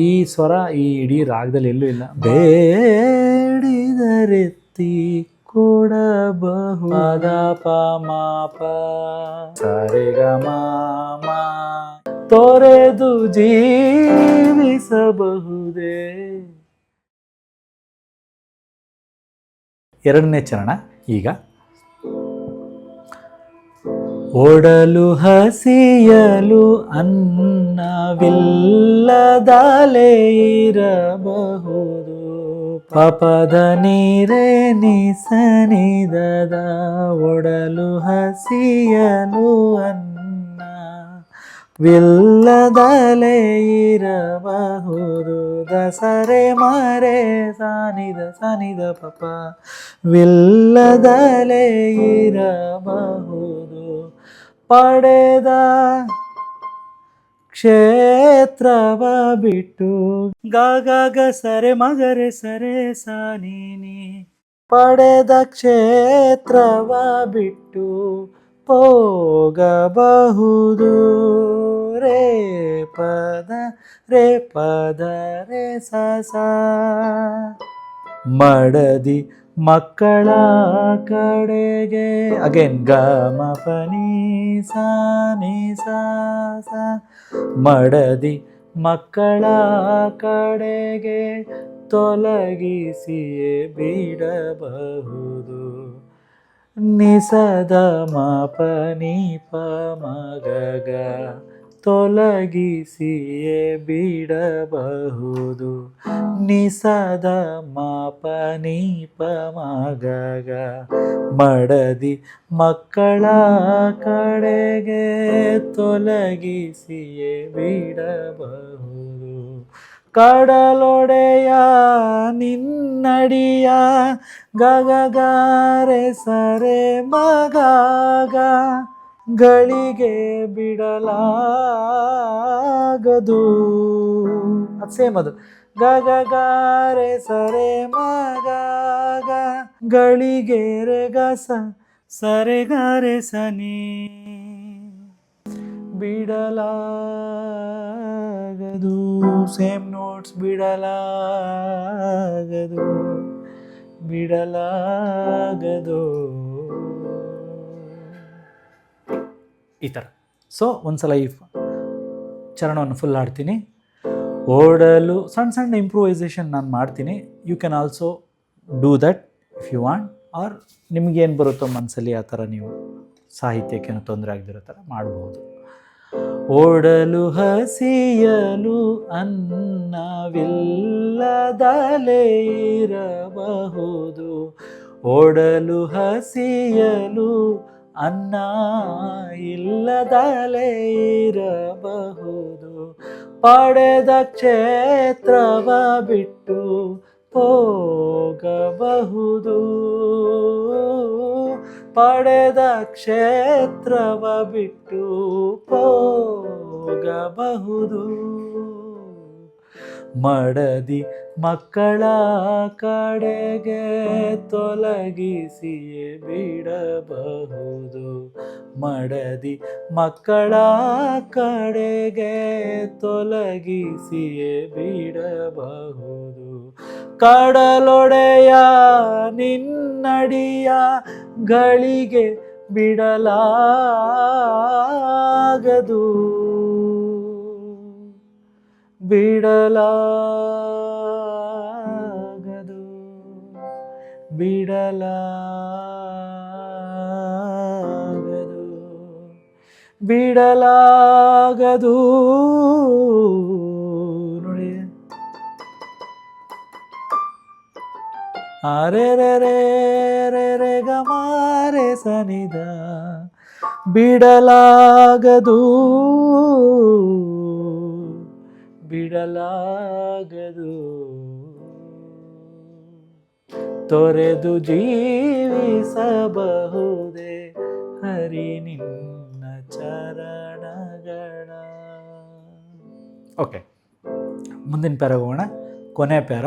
ಈ ಸ್ವರ ಈ ಇಡೀ ರಾಗದಲ್ಲಿ ಎಲ್ಲೂ ಇಲ್ಲ. ಬೇಡಿದರೆತ್ತಿ ಕೊಡಬಹುದು ದ ಪ ಮ ಪ ಸರಿ ಗ ಮ ಮ ತೊರೆದು ಜೀವಿಸಬಹುದೇ. ಎರಡನೇ ಚರಣ ಈಗ. ಒಡಲು ಹಸಿಯಲು ಅನ್ನವಿಲ್ಲದಲೇ ಇರಬಹುದು ಪಪದ ನೀರೇ ನಿಸನಿದದ ಒಡಲು ಹಸಿಯಲು ಅನ್ನವಿಲ್ಲದಲೇ ಇರಬಹುದು ದಸರೆ ಮರೆ ಸಾನಿದ ಸನಿದ ಪಪ ವಿಲ್ಲದಲೇ ಇರಬಹುದು ಪಡೆದ ಕ್ಷೇತ್ರವ ಬಿಟ್ಟು ಗ ಗ ಗ ಸರೆ ಮಗರೆ ಸರೆ ಸಾನಿ ಪಡೆದ ಕ್ಷೇತ್ರವ ಬಿಟ್ಟು ಹೋಗಬಹುದು ರೇ ಪದ ರೇ ಸ ಮಡದಿ ಮಕ್ಕಳ ಕಡೆಗೆ ಅಗೇನ್ ಗ ಮ ಪ ನಿ ಸ ನಿ ಸ ಸ ಮಡದಿ ಮಕ್ಕಳ ಕಡೆಗೆ ತೊಲಗಿಸಿಯೇ ಬಿಡಬಹುದು ನಿಸದ ಮ ಪ ನಿ ಪ ಮ ಗ ಗ ತೊಲಗಿಸಿಯೇ ಬಿಡಬಹುದು ನಿಸದ ಮ ಪ ನಿ ಪ ಮ ಗ ಗ ಮಡದಿ ಮಕ್ಕಳ ಕಡೆಗೆ ತೊಲಗಿಸಿಯೇ ಬಿಡಬಹುದು ಕಡಲೊಡೆಯ ನಿನ್ನಡಿಯ ಗಗಗಾರೆ ಸರೆ ಮಗಾಗ ಗಳಿಗೆ ಬಿಡಲಾಗದು ಅದು ಸೇಮ್ ಅದು ಗಗಗಾರೆ ಸರೆ ಮಗಾಗ ಗಳಿಗೆ ರೆ ಗಸ ಸರೆ ಗಾರೆ ಸನಿ ಬಿಡಲಾಗದು ಸೇಮ್ ನೋಟ್ಸ್ ಬಿಡಲಾಗದು ಈ ಥರ. ಸೊ ಒಂದ್ಸಲ ಈ ಚರಣವನ್ನು ಫುಲ್ ಹಾಡ್ತೀನಿ. ಓಡಲು ಸಣ್ಣ ಸಣ್ಣ ಇಂಪ್ರೂವೈಸೇಷನ್ ನಾನು ಮಾಡ್ತೀನಿ. You can also do that if you want, or ನಿಮಗೇನು ಬರುತ್ತೋ ಮನಸ್ಸಲ್ಲಿ ಆ ಥರ ನೀವು ಸಾಹಿತ್ಯಕ್ಕೇನು ತೊಂದರೆ ಆಗದಿರೋ ಥರ ಮಾಡಬಹುದು. ಓಡಲು ಹಸಿಯಲು ಅನ್ನವಿಲ್ಲದಲೇ ಇರಬಹುದು ಓಡಲು ಹಸಿಯಲು ಅನ್ನ ಇಲ್ಲದಲೇ ಇರಬಹುದು ಪಡೆದ ಕ್ಷೇತ್ರವ ಬಿಟ್ಟು ಹೋಗಬಹುದು ಪಡೆದ ಕ್ಷೇತ್ರವ ಬಿಟ್ಟು ಹೋಗಬಹುದು ಮಡದಿ ಮಕ್ಕಳ ಕಡೆಗೆ ತೊಲಗಿಸಿಯೇ ಬಿಡಬಹುದು ಮಡದಿ ಮಕ್ಕಳ ಕಡೆಗೆ ತೊಲಗಿಸಿಯೇ ಬಿಡಬಹುದು ಕಡಲೊಡೆಯ ನಿನ್ನಡಿಯ ಗಳಿಗೆ ಬಿಡಲಾಗದು ಬಿಡಲಾಗದು ಬಿಡಲಾಗದು ಬಿಡಲಾಗದು ನೋಡಿ ಅರೆ ರೇ ರೇ ರೇ ರೇ ಗಮಾರೆ ಸನಿದ ಬಿಡಲಾಗದು ಬಿಡಲಾಗದು ತೊರೆದು ಜೀವಿಸಬಹುದೇ ಹರಿ ನಿನ್ನ ಚರಣಗಳ. ಓಕೆ, ಮುಂದಿನ ಪ್ಯಾರ ಹೋಗೋಣ. ಕೊನೆ ಪ್ಯಾರ.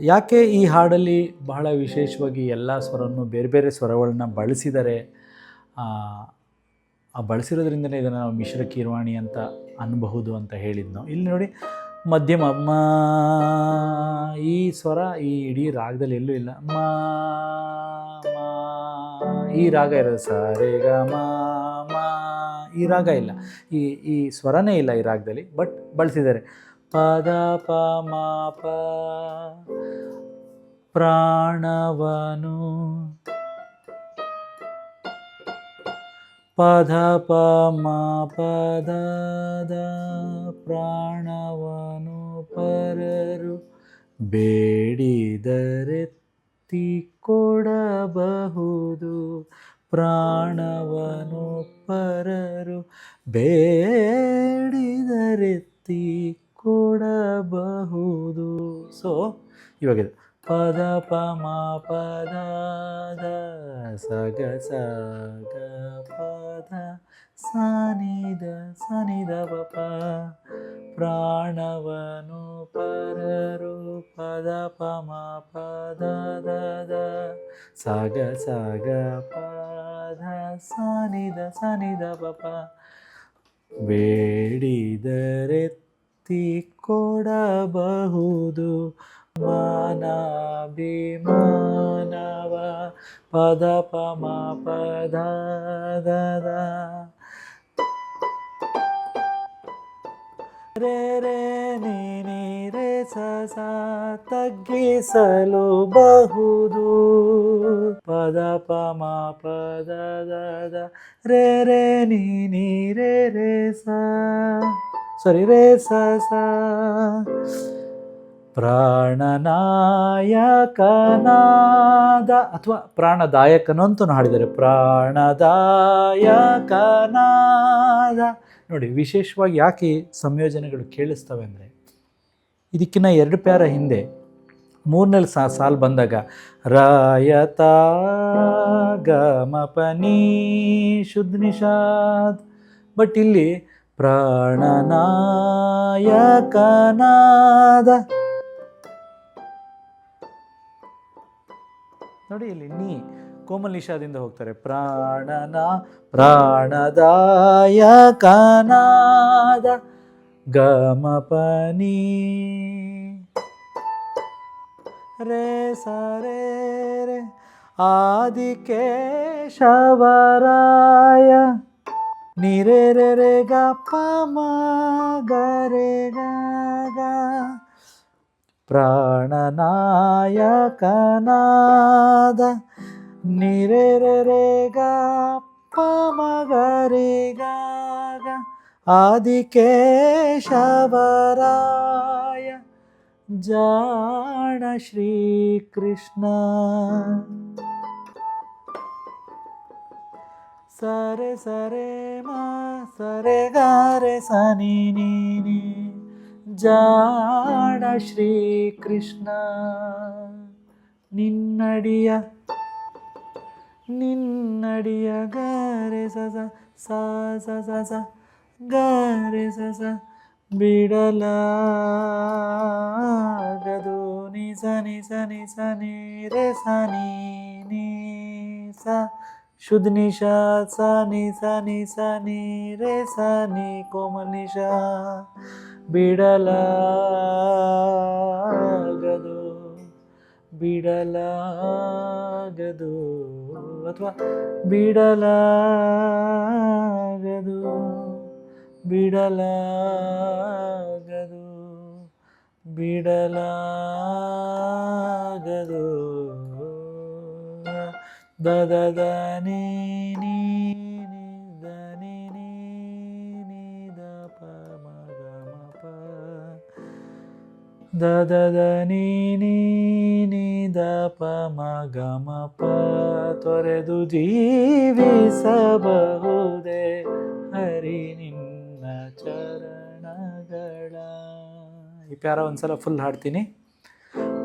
ಯಾಕೆ ಈ ಹಾಡಲ್ಲಿ ಬಹಳ ವಿಶೇಷವಾಗಿ ಎಲ್ಲ ಸ್ವರವನ್ನು ಬೇರೆ ಬೇರೆ ಸ್ವರಗಳನ್ನ ಬಳಸಿದ್ದಾರೆ, ಬಳಸಿರೋದ್ರಿಂದಲೇ ಇದನ್ನು ನಾವು ಮಿಶ್ರ ಕೀರ್ವಾಣಿ ಅಂತ ಅನ್ನಬಹುದು ಅಂತ ಹೇಳಿದ್ನೋ. ಇಲ್ಲಿ ನೋಡಿ, ಮಧ್ಯಮ ಮ, ಈ ಸ್ವರ ಈ ಇಡೀ ರಾಗದಲ್ಲಿ ಎಲ್ಲೂ ಇಲ್ಲ. ಮ ಮ, ಈ ರಾಗ ಇರೋದು ಸ ರೇ ಗ ಮ ಮ, ಈ ರಾಗ ಇಲ್ಲ, ಈ ಸ್ವರನೇ ಇಲ್ಲ ಈ ರಾಗದಲ್ಲಿ, ಬಟ್ ಬಳಸಿದ್ದಾರೆ. ಪದ ಪ ಮ ಪ, ಪ್ರಾಣವನು ಪದ ಪ ಮ ಪದ ದ, ಪ್ರಾಣವನು ಪರರು ಬೇಡಿದರೆತ್ತಿ ಕೊಡಬಹುದು. ಪ್ರಾಣವನು ಪರರು ಬೇಡಿದರೆತ್ತಿ ಕೊಡಬಹುದು. ಸೊ ಇವಾಗಿದೆ ಪದ ಪ ಮ ಪದ ದ ಸಗ ಸಗ ಪದ ಸನಿದ ಪಪ, ಪ್ರಾಣವನು ಪರರು ಪದ ಪ ಮ ಪದ ದ ಸಗ ಸಗ ಪದ ಸನಿದ ಪಪ, ಬೇಡಿದರೆತ್ತಿ ಕೊಡಬಹುದು. ಮಾನಾಭಿಮಾನವ ಪದ ಪ ಮ ಪದ ದ ರೇ ರೇ ನೀ ನೀ ರೇ ಸ ಸ ತಗ್ಗಿಸಲು ಬಹುದು. ಪದ ಪ ಮ ಪದ ದ ರೇ ರೇ ನೀ ನೀ ರೇ ರೇ ಸ, ಸಾರಿ ರೇ ಸ ಸ. ಪ್ರಾಣನಾಯಕನಾದ ಅಥವಾ ಪ್ರಾಣದಾಯಕನು ಅಂತಲೂ ಹಾಡಿದ್ದಾರೆ. ಪ್ರಾಣದಾಯಕನಾದ ನೋಡಿ, ವಿಶೇಷವಾಗಿ ಯಾಕೆ ಸಂಯೋಜನೆಗಳು ಕೇಳಿಸ್ತವೆ ಅಂದರೆ, ಇದಕ್ಕಿಂತ 2 ಪ್ಯಾರ ಹಿಂದೆ 3ನೇ ಸಾಲು ಬಂದಾಗ ರಾಯತ ಗಮಪನಿ ಶುದ್ಧ ನಿಷಾದ್, ಬಟ್ ಇಲ್ಲಿ ಪ್ರಾಣನಾಯಕನಾದ ನೋಡಿ, ಇಲ್ಲಿ ನೀ ಕೋಮಲ್ ನಿಷಾದಿಂದ ಹೋಗ್ತಾರೆ. ಪ್ರಾಣದಾಯಕನಾದ ಗಮಪನಿ ರೇ ಸ ರೇ ರೇ, ಆದಿಕೇಶವರಾಯ ನಿ ರೇ ರೇ ರೇ ಗ ಪ ಮ ಗ ರೇ ಗ ಗ, ಪ್ರಾಣನಾಯಕನಾದ ನಿ ರೇ ರೇ ರೇ ಗ ಪ ಮ ಗ ರೇ ಗ ಗ, ಆದಿಕೇಶವರಾಯ ಜಾಣ ಶ್ರೀಕೃಷ್ಣ. ಸರೆ ಸರೆ ಮ ಸರೆ ಗ ರೇ ಸ ನಿ ನಿ ನಿ, ಜಾಣ ಶ್ರೀಕೃಷ್ಣ. ನಿನ್ನಡಿಯ ಗ ರೇ ಸ ಸ ಸ ಸ ಸ ಸ ಗ ರೇ ಸ ಸ, ಬಿಡಲಾಗದು ನಿ ಸ ನಿ ಸ ನಿ ಸ ನಿ ರೇ ಸ ನಿ ನಿ ಸ, ಶುದ್ಧ ನಿಷಾ ಸ ನಿ ಸ ನಿ ಸ ನಿ ರೇ ಸ ನಿ ಕೋಮಲ್ ನಿಷಾ, ಬಿಡಲಾಗದು ಬಿಡಲಾಗದು ಅಥವಾ ಬಿಡಲಾಗದು ಬಿಡಲಾಗದು ಬಿಡಲಾಗದು. ದ ದ ದ ನೀ ನೀ ನೀ ದ ನೀ ನೀ ನೀ ದ ಪ ಮ ಗ ಮ ಪ, ದ ದ ದ ನೀ ನೀ ನೀ ದ ಪ ಮ ಗ ಮ ಪ, ತೊರೆದು ಜೀವಿಸಬಹುದೇ ಹರಿ ನಿನ್ನ ಚರಣಗಳ. ಈ ಪ್ಯಾರ ಒಂದ್ಸಲ ಫುಲ್ ಹಾಡ್ತೀನಿ.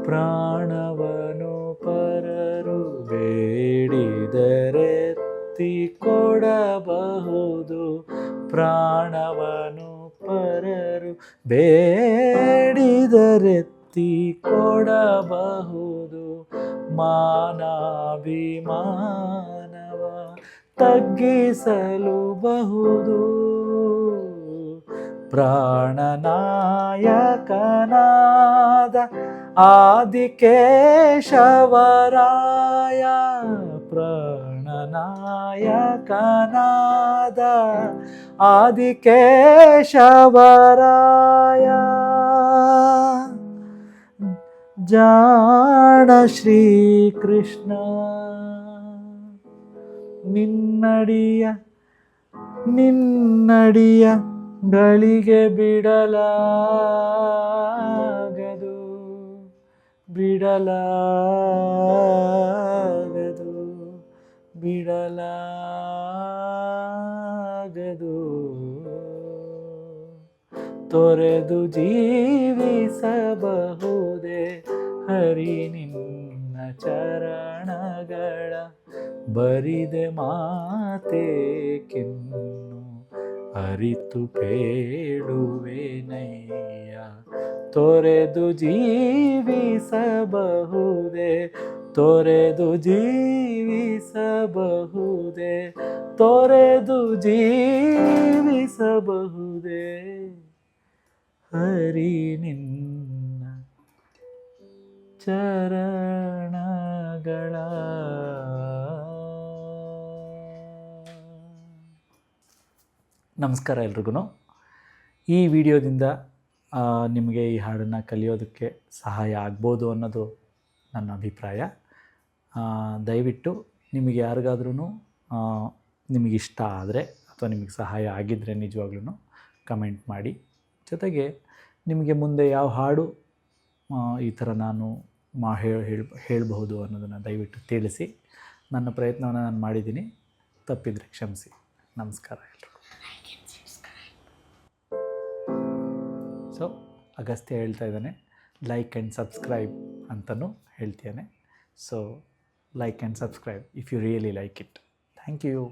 ಪ್ರಾಣವನು ಪರರು ಬೇಡಿದರೆತ್ತಿ ಕೊಡಬಹುದು. ಪ್ರಾಣವನು ಪರರು ಬೇಡಿದರೆತ್ತಿ ಕೊಡಬಹುದು. ಮಾನಾಭಿಮಾನವ ತಗ್ಗಿಸಲು ಬಹುದು. ಪ್ರಾಣನಾಯಕನಾದ ಆದಿಕೇಶವರಾಯ, ಪ್ರಾಣನಾಯಕನಾದ ಆದಿಕೇಶವರಾಯ, ಜಾಣ ಶ್ರೀಕೃಷ್ಣ ನಿನ್ನಡಿಯ ಗಳಿಗೆ ಬಿಡಲಾಗದು ತೊರೆದು ಜೀವಿಸಬಹುದೇ ಹರಿ ನಿನ್ನ ಚರಣಗಳ, ಬರಿದೆ ಮಾತೇಕೆನ್ನು ಅರಿತು ಬೇಡುವೆನಯ್ಯ. ತೊರೆದು ಜೀವಿಸಬಹುದೇ, ತೊರೆದು ಜೀವಿಸಬಹುದೇ, ತೊರೆದು ಜೀವಿಸಬಹುದೇ ಹರಿ ನಿನ್ನ ಚರಣಗಳ. ನಮಸ್ಕಾರ ಎಲ್ರಿಗೂ. ಈ ವಿಡಿಯೋದಿಂದ ನಿಮಗೆ ಈ ಹಾಡನ್ನು ಕಲಿಯೋದಕ್ಕೆ ಸಹಾಯ ಆಗ್ಬೋದು ಅನ್ನೋದು ನನ್ನ ಅಭಿಪ್ರಾಯ. ದಯವಿಟ್ಟು ನಿಮಗೆ ಯಾರಿಗಾದ್ರೂ ನಿಮಗಿಷ್ಟ ಆದರೆ ಅಥವಾ ನಿಮಗೆ ಸಹಾಯ ಆಗಿದ್ದರೆ ನಿಜವಾಗ್ಲೂ ಕಮೆಂಟ್ ಮಾಡಿ. ಜೊತೆಗೆ ನಿಮಗೆ ಮುಂದೆ ಯಾವ ಹಾಡು ಈ ಥರ ನಾನು ಹೇಳಬಹುದು ಅನ್ನೋದನ್ನು ದಯವಿಟ್ಟು ತಿಳಿಸಿ. ನನ್ನ ಪ್ರಯತ್ನವನ್ನು ನಾನು ಮಾಡಿದ್ದೀನಿ, ತಪ್ಪಿದರೆ ಕ್ಷಮಿಸಿ. ನಮಸ್ಕಾರ ಎಲ್ರಿಗೂ. ಸೊ ಅಗಸ್ತ್ಯ ಹೇಳ್ತಾ ಇದ್ದಾನೆ, ಲೈಕ್ ಆ್ಯಂಡ್ ಸಬ್ಸ್ಕ್ರೈಬ್ ಅಂತಲೂ ಹೇಳ್ತೇನೆ. So like and subscribe if you really like it. Thank you.